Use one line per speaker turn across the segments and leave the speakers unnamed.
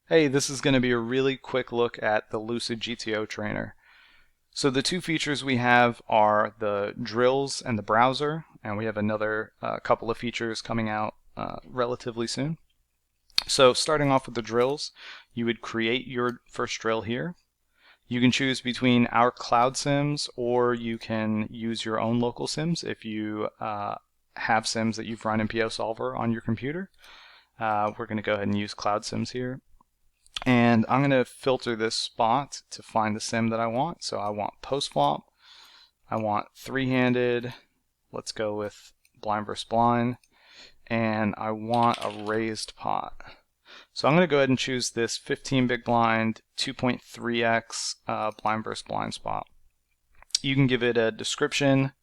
Hey, this is going to be a really quick look at the Lucid GTO trainer. So the two features we have are the drills and the browser, and we have another couple of features coming out relatively soon. So starting off with the drills, you would create your first drill here. You can choose between our cloud sims, or you can use your own local sims if you have sims that you've run in PO Solver on your computer. We're going to go ahead and use cloud sims here. And I'm going to filter this spot to find the sim that I want. So I want post flop, I want three-handed, let's go with blind versus blind, and I want a raised pot. So I'm going to go ahead and choose this 15 big blind 2.3x blind versus blind spot. You can give it a description,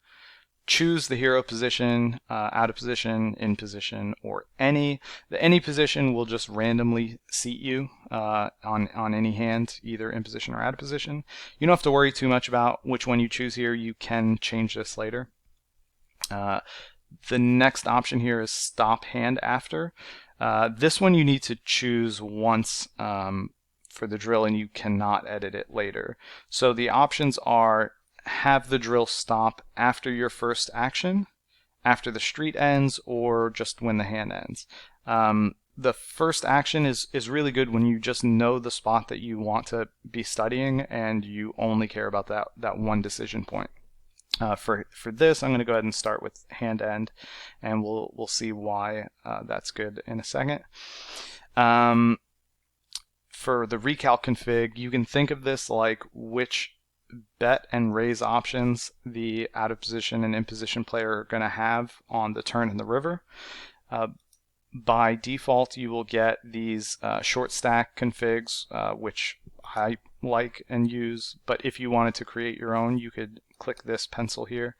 choose the hero position, out of position, in position, or any. The any position will just randomly seat you on any hand, either in position or out of position. You don't have to worry too much about which one you choose here. You can change this later. The next option here is stop hand after. This one you need to choose once for the drill, and you cannot edit it later. So the options are have the drill stop after your first action, after the street ends, or just when the hand ends. The first action is really good when you just know the spot that you want to be studying and you only care about that one decision point. For this, I'm going to go ahead and start with hand end, and we'll see why that's good in a second. For the Recalc config, you can think of this like which bet and raise options the out of position and in position player are going to have on the turn in the river. By default, you will get these short stack configs, which I like and use, but if you wanted to create your own, you could click this pencil here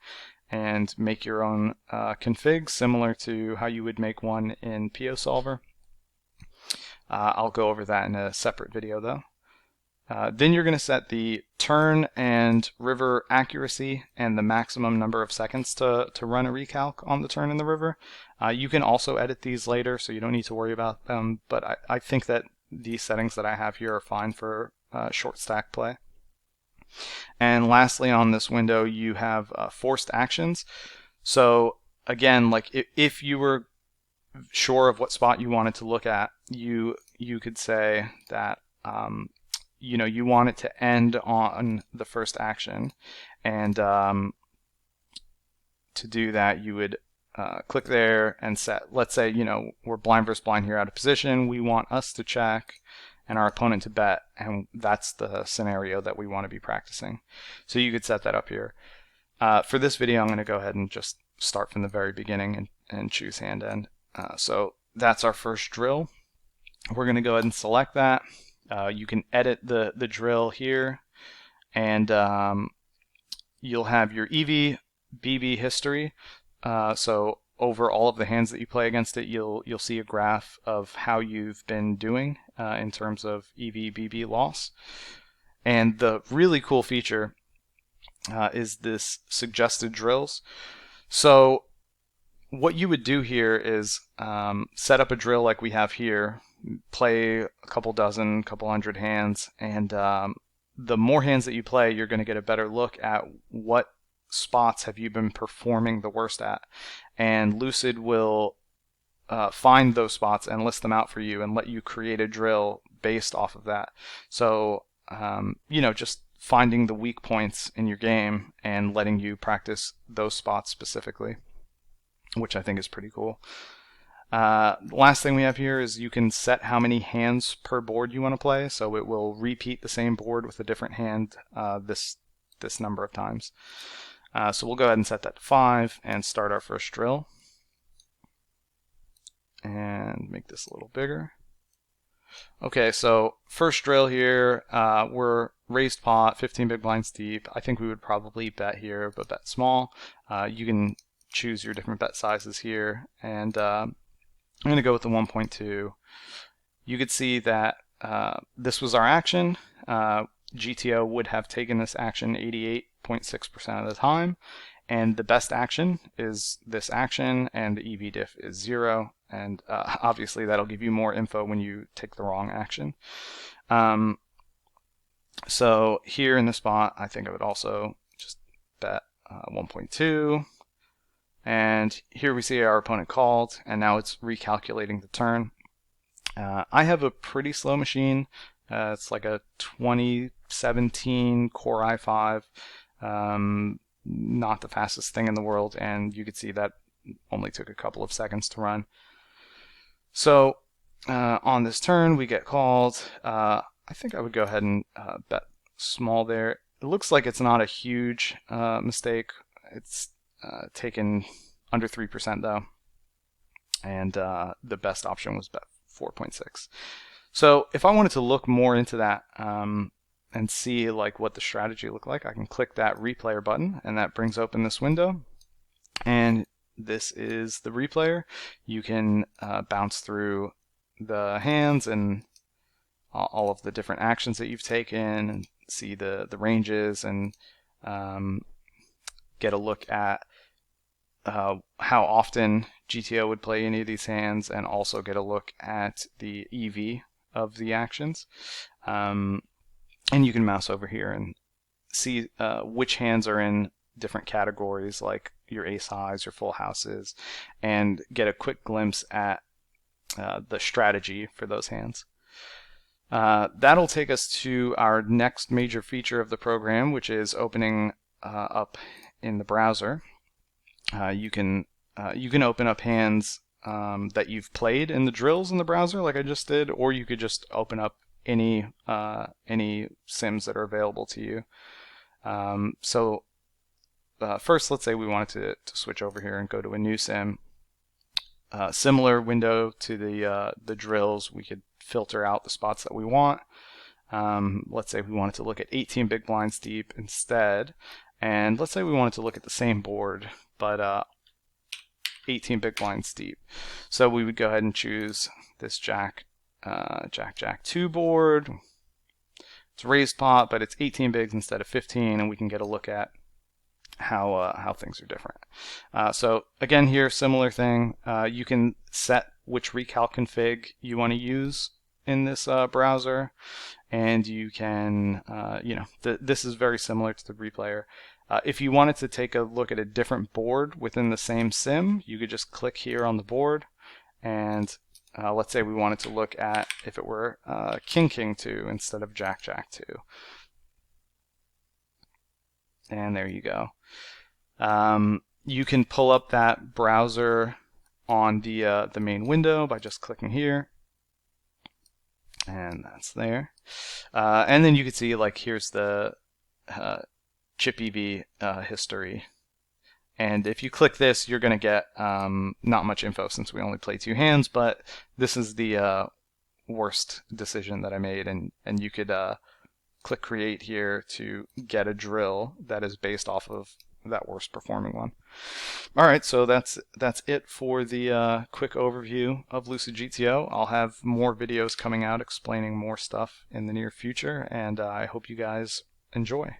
and make your own config, similar to how you would make one in PO Solver. I'll go over that in a separate video though. Then you're going to set the turn and river accuracy and the maximum number of seconds to run a recalc on the turn in the river. You can also edit these later, so you don't need to worry about them, but I think that these settings that I have here are fine for short stack play. And lastly, on this window, you have forced actions. So again, like if you were sure of what spot you wanted to look at, you could say that you want it to end on the first action, and to do that you would click there and set, let's say we're blind versus blind here out of position, we want us to check and our opponent to bet, and that's the scenario that we want to be practicing. So you could set that up here. For this video I'm going to go ahead and just start from the very beginning and choose hand end. So that's our first drill. We're going to go ahead and select that. You can edit the drill here, and you'll have your EV BB history. So over all of the hands that you play against it, you'll see a graph of how you've been doing in terms of EV BB loss. And the really cool feature is this suggested drills. So what you would do here is set up a drill like we have here, play a couple dozen, couple hundred hands, and the more hands that you play, you're going to get a better look at what spots have you been performing the worst at. And Lucid will find those spots and list them out for you and let you create a drill based off of that. So, just finding the weak points in your game and letting you practice those spots specifically, which I think is pretty cool. Last thing we have here is you can set how many hands per board you want to play, so it will repeat the same board with a different hand this number of times. So we'll go ahead and set that to 5 and start our first drill. And make this a little bigger. Okay, so first drill here, we're raised pot, 15 big blinds deep. I think we would probably bet here, but bet small. You can choose your different bet sizes here, and I'm going to go with the 1.2. You could see that this was our action. GTO would have taken this action 88.6% of the time, and the best action is this action, and the EV diff is 0. and obviously that'll give you more info when you take the wrong action. So here in the spot, I think I would also just bet 1.2, and here we see our opponent called, and now it's recalculating the turn. I have a pretty slow machine. It's like a 2017 Core i5, not the fastest thing in the world, and you could see that only took a couple of seconds to run. So on this turn, we get called. I think I would go ahead and bet small there. It looks like it's not a huge mistake. It's taken under 3% though, and the best option was bet 4.6. So if I wanted to look more into that and see like what the strategy looked like, I can click that replayer button, and that brings open this window. And this is the replayer. You can bounce through the hands and all of the different actions that you've taken, and see the ranges, and get a look at how often GTO would play any of these hands, and also get a look at the EV of the actions. And you can mouse over here and see which hands are in different categories, like your ace highs, your full houses, and get a quick glimpse at the strategy for those hands. That'll take us to our next major feature of the program, which is opening up in the browser. You can open up hands that you've played in the drills in the browser, like I just did, or you could just open up any sims that are available to you. First, let's say we wanted to switch over here and go to a new sim. Similar window to the drills, we could filter out the spots that we want. Let's say we wanted to look at 18 big blinds deep instead, and let's say we wanted to look at the same board, but 18 big blinds deep. So we would go ahead and choose this Jack 2 board. It's raised pot, but it's 18 bigs instead of 15, and we can get a look at how things are different. So again, here, similar thing. You can set which Recalc config you want to use in this browser, and you can, this is very similar to the replayer. If you wanted to take a look at a different board within the same sim, you could just click here on the board, and let's say we wanted to look at if it were King 2 instead of Jack 2. And there you go. You can pull up that browser on the main window by just clicking here, and that's there. And then you can see, like, here's the chip EV history. And if you click this, you're going to get not much info since we only play 2 hands, but this is the worst decision that I made, and you could click create here to get a drill that is based off of that worst performing one. Alright, so that's it for the quick overview of Lucid GTO. I'll have more videos coming out explaining more stuff in the near future, and I hope you guys enjoy.